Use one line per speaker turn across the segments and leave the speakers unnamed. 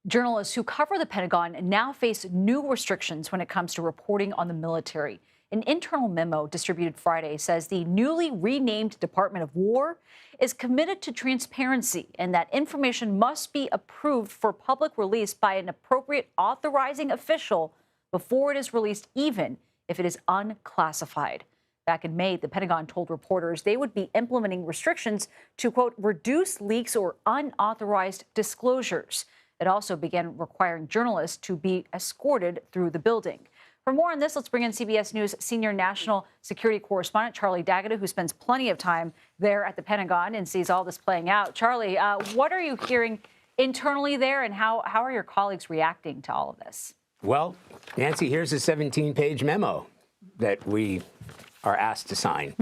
Journalists who cover the Pentagon now face new restrictions when it comes to reporting on the military. An internal memo distributed Friday says the newly renamed Department of War is committed to transparency and that information must be approved for public release by an appropriate authorizing official before it is released, even if it is unclassified. Back in May, the Pentagon told reporters they would be implementing restrictions to, quote, reduce leaks or unauthorized disclosures. It also began requiring journalists to be escorted through the building. For more on this, let's bring in CBS News senior national security correspondent Charlie D'Agata, who spends plenty of time there at the Pentagon and sees all this playing out. Charlie, what are you hearing internally there, and how are your colleagues reacting to all of this?
Well, Nancy, here's a 17-page memo that we are asked to sign.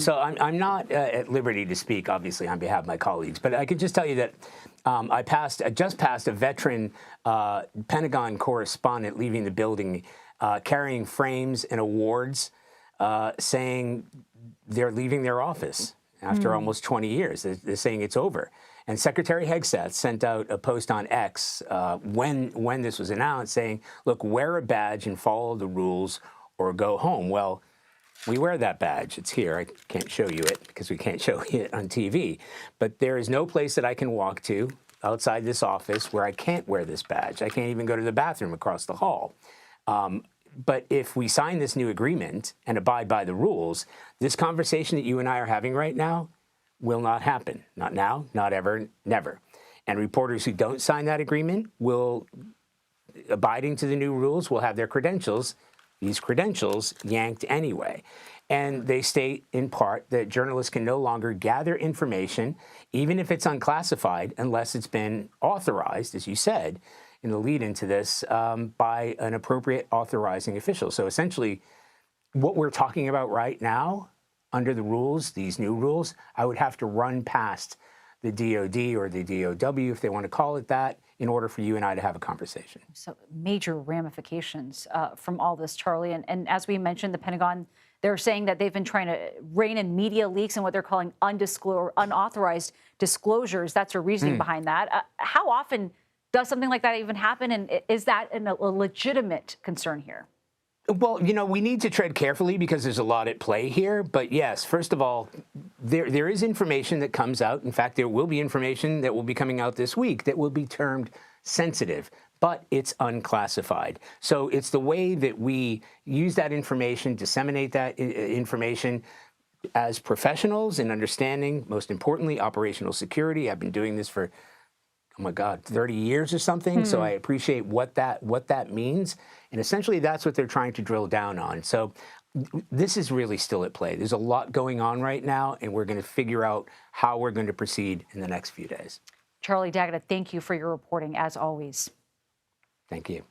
So I'm not at liberty to speak, obviously, on behalf of my colleagues, but I can just tell you that I just passed a veteran Pentagon correspondent leaving the building, carrying frames and awards, saying they're leaving their office after almost 20 years. They're saying it's over. And Secretary Hegseth sent out a post on X when this was announced saying, look, wear a badge and follow the rules or go home. Well, we wear that badge. It's here. I can't show you it because we can't show it on TV. But there is no place that I can walk to outside this office where I can't wear this badge. I can't even go to the bathroom across the hall. But if we sign this new agreement and abide by the rules, this conversation that you and I are having right now will not happen. Not now, not ever, never. And reporters who don't sign that agreement will, abiding to the new rules, will have their credentials, these credentials, yanked anyway. And they state in part that journalists can no longer gather information, even if it's unclassified, unless it's been authorized, as you said, in the lead into this, by an appropriate authorizing official. So essentially, what we're talking about right now, under the rules, these new rules, I would have to run past the DOD or the DOW, if they want to call it that, in order for you and I to have a conversation.
So major ramifications from all this, Charlie. And as we mentioned, the Pentagon, they're saying that they've been trying to rein in media leaks and what they're calling unauthorized disclosures. That's a reasoning behind that. How often does something like that even happen? And is that a legitimate concern here?
Well, you know, we need to tread carefully because there's a lot at play here. But yes, first of all, there is information that comes out. In fact, there will be information that will be coming out this week that will be termed sensitive, but it's unclassified. So it's the way that we use that information, disseminate that information as professionals in understanding, most importantly, operational security. I've been doing this for, oh my God, 30 years or something. So I appreciate what that means. And essentially, that's what they're trying to drill down on. So this is really still at play. There's a lot going on right now, and we're going to figure out how we're going to proceed in the next few days.
Charlie D'Agata, thank you for your reporting, as always.
Thank you.